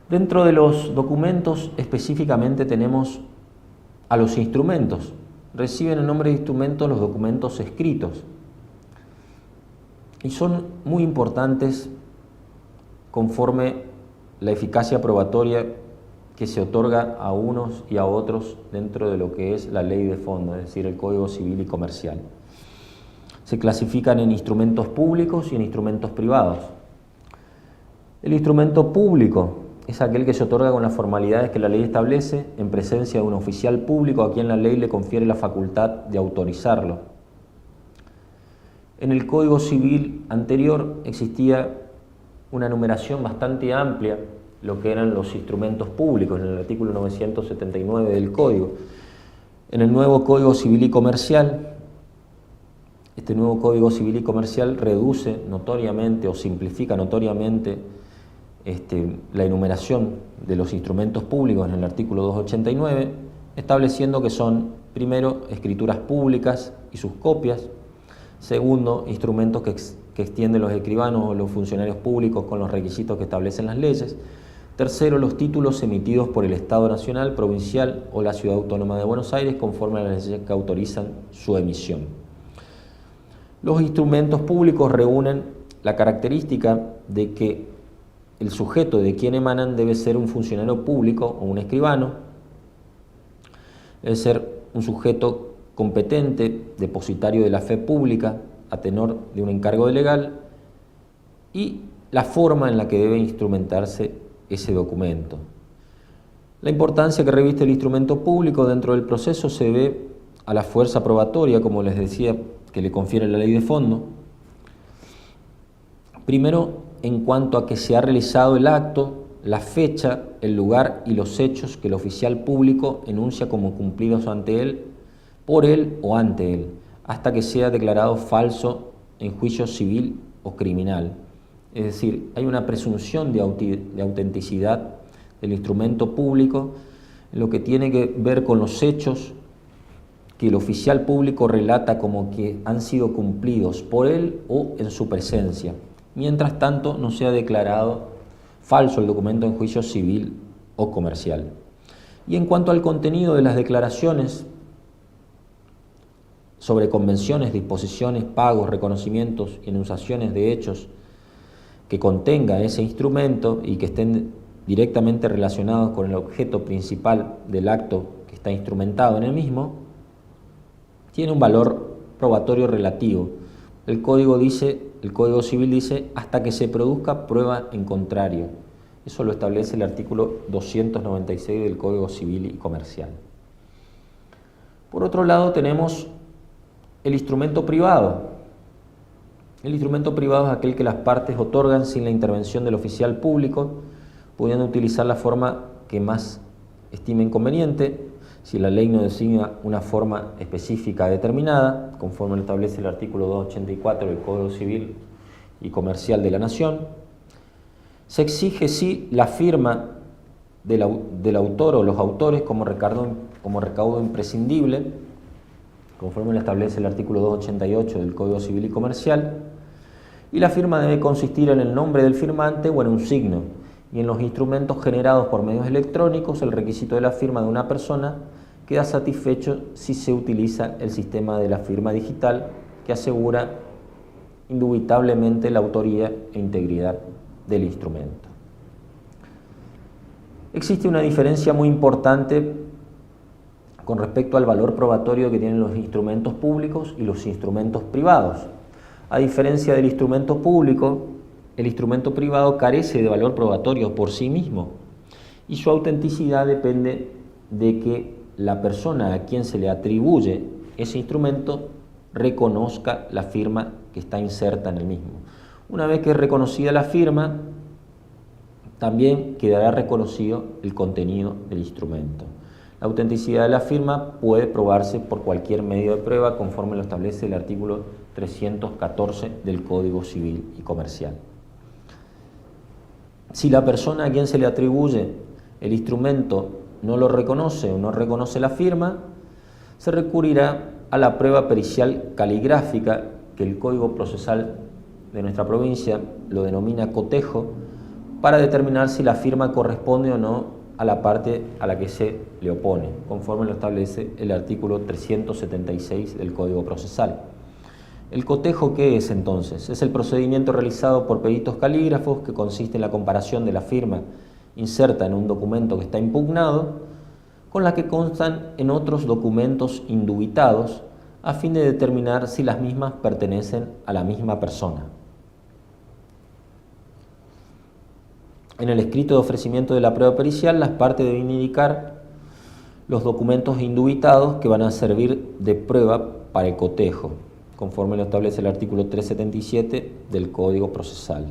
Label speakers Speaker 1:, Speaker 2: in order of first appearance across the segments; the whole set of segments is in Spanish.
Speaker 1: Dentro de los documentos específicamente tenemos a los instrumentos. Reciben el nombre de instrumentos los documentos escritos y son muy importantes conforme la eficacia probatoria que se otorga a unos y a otros dentro de lo que es la ley de fondo, es decir, el Código Civil y Comercial. Se clasifican en instrumentos públicos y en instrumentos privados. El instrumento público es aquel que se otorga con las formalidades que la ley establece en presencia de un oficial público a quien la ley le confiere la facultad de autorizarlo. En el Código Civil anterior existía una numeración bastante amplia, lo que eran los instrumentos públicos, en el artículo 979 del Código. En el nuevo Código Civil y Comercial, este nuevo Código Civil y Comercial reduce notoriamente o simplifica notoriamente la enumeración de los instrumentos públicos en el artículo 289, estableciendo que son, primero, escrituras públicas y sus copias; segundo, instrumentos que extienden los escribanos o los funcionarios públicos con los requisitos que establecen las leyes; tercero, los títulos emitidos por el Estado Nacional, Provincial o la Ciudad Autónoma de Buenos Aires conforme a las leyes que autorizan su emisión. Los instrumentos públicos reúnen la característica de que el sujeto de quien emanan debe ser un funcionario público o un escribano, debe ser un sujeto competente, depositario de la fe pública, a tenor de un encargo legal, y la forma en la que debe instrumentarse ese documento. La importancia que reviste el instrumento público dentro del proceso se debe a la fuerza probatoria, como les decía, que le confiere la ley de fondo. Primero, en cuanto a que se ha realizado el acto, la fecha, el lugar y los hechos que el oficial público enuncia como cumplidos ante él, por él o ante él, hasta que sea declarado falso en juicio civil o criminal. Es decir, hay una presunción de autenticidad del instrumento público en lo que tiene que ver con los hechos que el oficial público relata como que han sido cumplidos por él o en su presencia. Mientras tanto, no sea declarado falso el documento en juicio civil o comercial. Y en cuanto al contenido de las declaraciones sobre convenciones, disposiciones, pagos, reconocimientos y enunciaciones de hechos que contenga ese instrumento y que estén directamente relacionados con el objeto principal del acto que está instrumentado en el mismo, tiene un valor probatorio relativo. El Código Civil dice hasta que se produzca prueba en contrario. Eso lo establece el artículo 296 del Código Civil y Comercial. Por otro lado tenemos el instrumento privado. El instrumento privado es aquel que las partes otorgan sin la intervención del oficial público, pudiendo utilizar la forma que más estimen conveniente, si la ley no designa una forma específica determinada, conforme lo establece el artículo 284 del Código Civil y Comercial de la Nación. Se exige, sí, la firma del autor o los autores como recaudo imprescindible, conforme lo establece el artículo 288 del Código Civil y Comercial, y la firma debe consistir en el nombre del firmante o en un signo, y en los instrumentos generados por medios electrónicos el requisito de la firma de una persona queda satisfecho si se utiliza el sistema de la firma digital que asegura indubitablemente la autoría e integridad del instrumento. Existe una diferencia muy importante con respecto al valor probatorio que tienen los instrumentos públicos y los instrumentos privados. A diferencia del instrumento público, el instrumento privado carece de valor probatorio por sí mismo y su autenticidad depende de que la persona a quien se le atribuye ese instrumento reconozca la firma que está inserta en el mismo. Una vez que es reconocida la firma, también quedará reconocido el contenido del instrumento. La autenticidad de la firma puede probarse por cualquier medio de prueba conforme lo establece el artículo 314 del Código Civil y Comercial. Si la persona a quien se le atribuye el instrumento no lo reconoce o no reconoce la firma, se recurrirá a la prueba pericial caligráfica, que el Código Procesal de nuestra provincia lo denomina cotejo, para determinar si la firma corresponde o no a la parte a la que se le opone, conforme lo establece el artículo 376 del Código Procesal. ¿El cotejo qué es entonces? Es el procedimiento realizado por peritos calígrafos que consiste en la comparación de la firma inserta en un documento que está impugnado con la que constan en otros documentos indubitados a fin de determinar si las mismas pertenecen a la misma persona. En el escrito de ofrecimiento de la prueba pericial, las partes deben indicar los documentos indubitados que van a servir de prueba para el cotejo, conforme lo establece el artículo 377 del Código Procesal.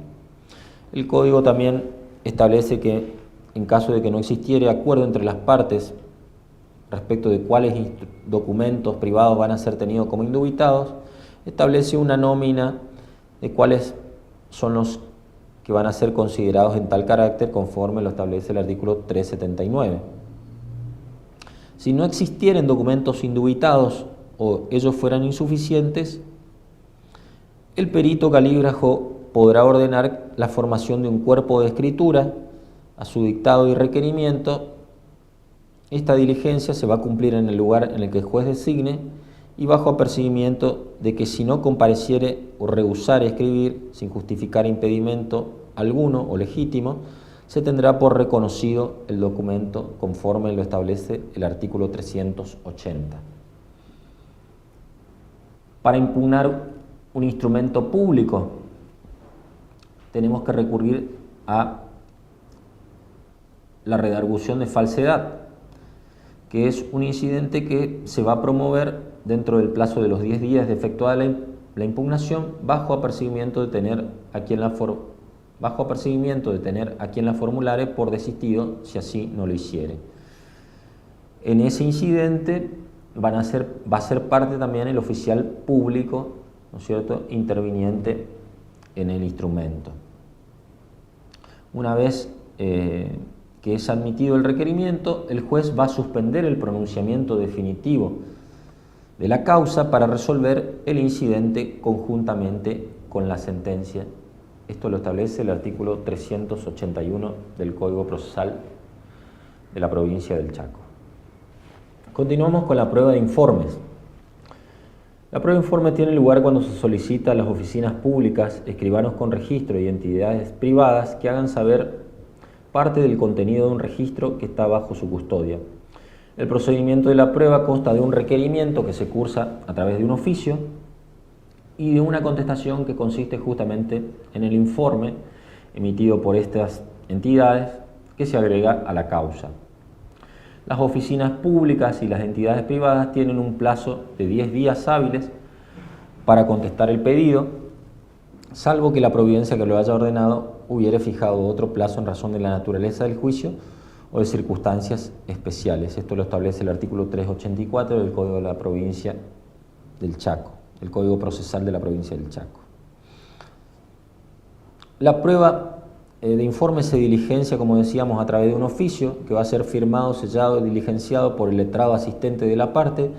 Speaker 1: El Código también establece que, en caso de que no existiera acuerdo entre las partes respecto de cuáles documentos privados van a ser tenidos como indubitados, establece una nómina de cuáles son los que van a ser considerados en tal carácter, conforme lo establece el artículo 379. Si no existieran documentos indubitados o ellos fueran insuficientes, el perito calígrafo podrá ordenar la formación de un cuerpo de escritura a su dictado y requerimiento. Esta diligencia se va a cumplir en el lugar en el que el juez designe y bajo apercibimiento de que si no compareciere o rehusare escribir sin justificar impedimento alguno o legítimo, se tendrá por reconocido el documento conforme lo establece el artículo 380. Para impugnar un instrumento público tenemos que recurrir a la redargución de falsedad, que es un incidente que se va a promover dentro del plazo de los 10 días de efectuada la impugnación bajo apercibimiento de tener a quien la formulare por desistido si así no lo hiciere. En ese incidente va a ser parte también el oficial público, ¿no es cierto?, interviniente en el instrumento. Una vez que es admitido el requerimiento, el juez va a suspender el pronunciamiento definitivo de la causa para resolver el incidente conjuntamente con la sentencia. Esto lo establece el artículo 381 del Código Procesal de la provincia del Chaco. Continuamos con la prueba de informes. La prueba de informe tiene lugar cuando se solicita a las oficinas públicas, escribanos con registro y entidades privadas que hagan saber parte del contenido de un registro que está bajo su custodia. El procedimiento de la prueba consta de un requerimiento que se cursa a través de un oficio y de una contestación que consiste justamente en el informe emitido por estas entidades que se agrega a la causa. Las oficinas públicas y las entidades privadas tienen un plazo de 10 días hábiles para contestar el pedido, salvo que la providencia que lo haya ordenado hubiere fijado otro plazo en razón de la naturaleza del juicio o de circunstancias especiales. Esto lo establece el artículo 384 del Código de la Provincia del Chaco, el Código Procesal de la Provincia del Chaco. La prueba de informe se diligencia, como decíamos, a través de un oficio que va a ser firmado, sellado y diligenciado por el letrado asistente de la parte,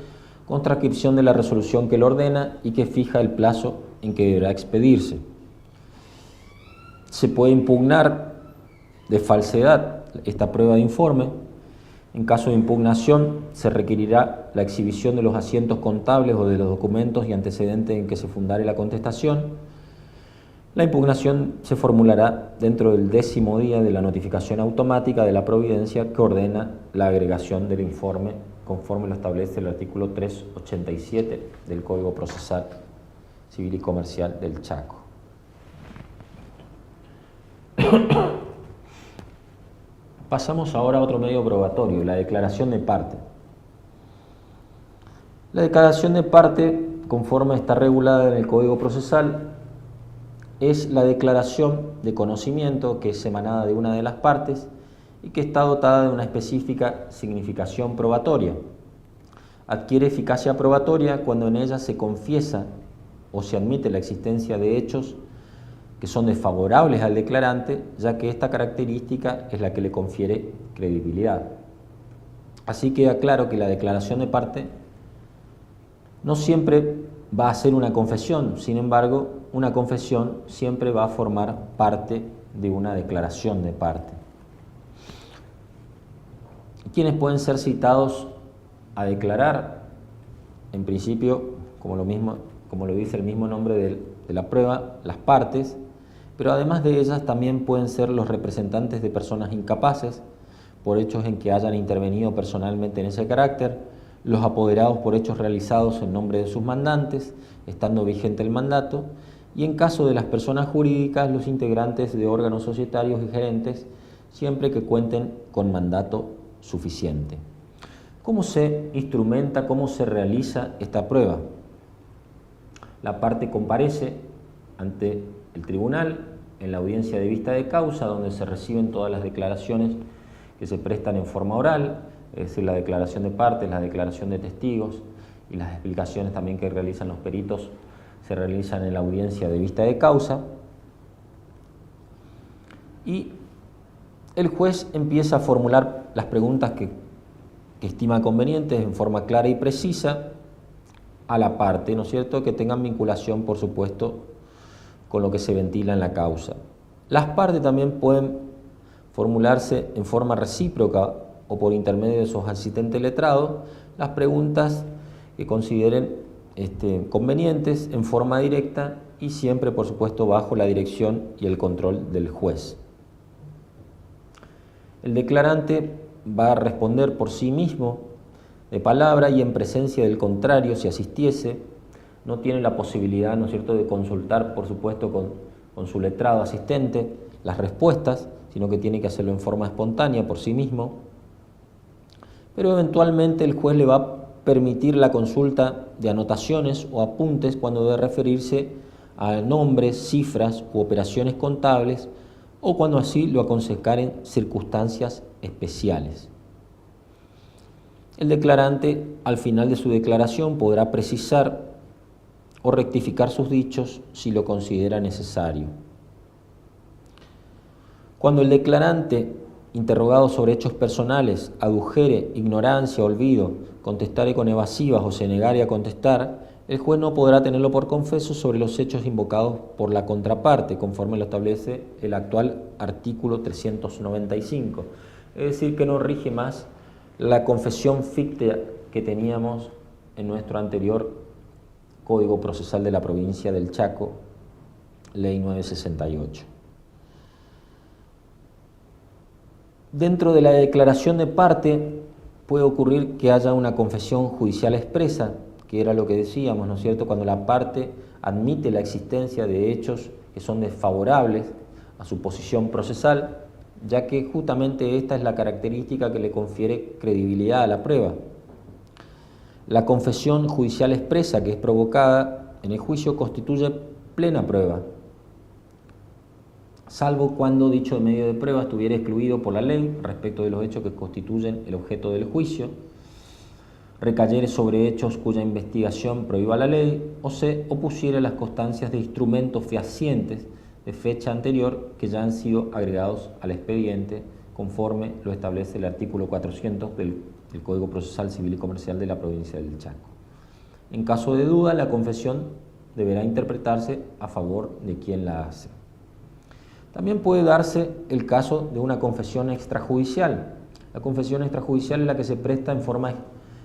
Speaker 1: con transcripción de la resolución que lo ordena y que fija el plazo en que deberá expedirse. Se puede impugnar de falsedad esta prueba de informe. En caso de impugnación, se requerirá la exhibición de los asientos contables o de los documentos y antecedentes en que se fundare la contestación. La impugnación se formulará dentro del 10º día de la notificación automática de la providencia que ordena la agregación del informe, conforme lo establece el artículo 387 del Código Procesal Civil y Comercial del Chaco. Pasamos ahora a otro medio probatorio, la declaración de parte. La declaración de parte, conforme está regulada en el Código Procesal, es la declaración de conocimiento que es emanada de una de las partes y que está dotada de una específica significación probatoria. Adquiere eficacia probatoria cuando en ella se confiesa o se admite la existencia de hechos que son desfavorables al declarante, ya que esta característica es la que le confiere credibilidad. Así queda claro que la declaración de parte no siempre va a ser una confesión, sin embargo, una confesión siempre va a formar parte de una declaración de parte. ¿Quiénes pueden ser citados a declarar? En principio, como lo dice el mismo nombre de la prueba, las partes, pero además de ellas también pueden ser los representantes de personas incapaces, por hechos en que hayan intervenido personalmente en ese carácter, los apoderados por hechos realizados en nombre de sus mandantes, estando vigente el mandato, y en caso de las personas jurídicas, los integrantes de órganos societarios y gerentes, siempre que cuenten con mandato suficiente. ¿Cómo se instrumenta, cómo se realiza esta prueba? La parte comparece ante el tribunal en la audiencia de vista de causa, donde se reciben todas las declaraciones que se prestan en forma oral, es decir, la declaración de partes, la declaración de testigos y las explicaciones también que realizan los peritos se realizan en la audiencia de vista de causa. Y el juez empieza a formular las preguntas que estima convenientes en forma clara y precisa a la parte, ¿no es cierto?, que tengan vinculación, por supuesto, con lo que se ventila en la causa. Las partes también pueden formularse en forma recíproca o por intermedio de sus asistentes letrados las preguntas que consideren convenientes en forma directa y siempre, por supuesto, bajo la dirección y el control del juez. El declarante va a responder por sí mismo de palabra y en presencia del contrario, si asistiese, no tiene la posibilidad, ¿no es cierto?, de consultar, por supuesto, con su letrado asistente las respuestas, sino que tiene que hacerlo en forma espontánea por sí mismo. Pero eventualmente el juez le va a permitir la consulta de anotaciones o apuntes cuando debe referirse a nombres, cifras u operaciones contables o cuando así lo aconsejaren circunstancias especiales. El declarante, al final de su declaración, podrá precisar o rectificar sus dichos si lo considera necesario. Cuando el declarante, interrogado sobre hechos personales, adujere ignorancia, olvido, contestare con evasivas o se negare a contestar, el juez no podrá tenerlo por confeso sobre los hechos invocados por la contraparte, conforme lo establece el actual artículo 395. Es decir, que no rige más la confesión ficta que teníamos en nuestro anterior Código Procesal de la Provincia del Chaco, Ley 968. Dentro de la declaración de parte puede ocurrir que haya una confesión judicial expresa, que era lo que decíamos, ¿no es cierto?, cuando la parte admite la existencia de hechos que son desfavorables a su posición procesal, ya que justamente esta es la característica que le confiere credibilidad a la prueba. La confesión judicial expresa que es provocada en el juicio constituye plena prueba, salvo cuando dicho medio de prueba estuviera excluido por la ley respecto de los hechos que constituyen el objeto del juicio, recayere sobre hechos cuya investigación prohíba la ley o se opusiera a las constancias de instrumentos fehacientes de fecha anterior que ya han sido agregados al expediente conforme lo establece el artículo 400 del Código Procesal Civil y Comercial de la Provincia del Chaco. En caso de duda, la confesión deberá interpretarse a favor de quien la hace. También puede darse el caso de una confesión extrajudicial. La confesión extrajudicial es la que se presta en forma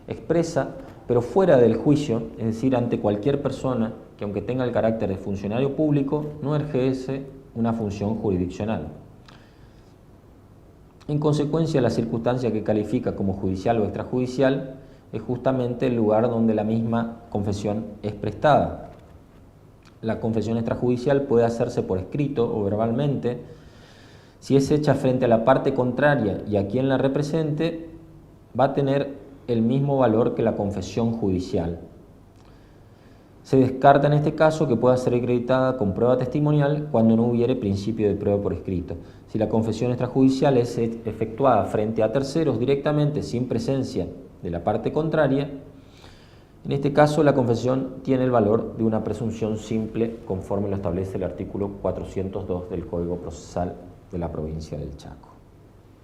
Speaker 1: expresa, pero fuera del juicio, es decir, ante cualquier persona que, aunque tenga el carácter de funcionario público, no ejerce una función jurisdiccional. En consecuencia, la circunstancia que califica como judicial o extrajudicial es justamente el lugar donde la misma confesión es prestada. La confesión extrajudicial puede hacerse por escrito o verbalmente. Si es hecha frente a la parte contraria y a quien la represente, va a tener el mismo valor que la confesión judicial. Se descarta en este caso que pueda ser acreditada con prueba testimonial cuando no hubiere principio de prueba por escrito. Si la confesión extrajudicial es efectuada frente a terceros directamente sin presencia de la parte contraria, en este caso la confesión tiene el valor de una presunción simple conforme lo establece el artículo 402 del Código Procesal de la Provincia del Chaco.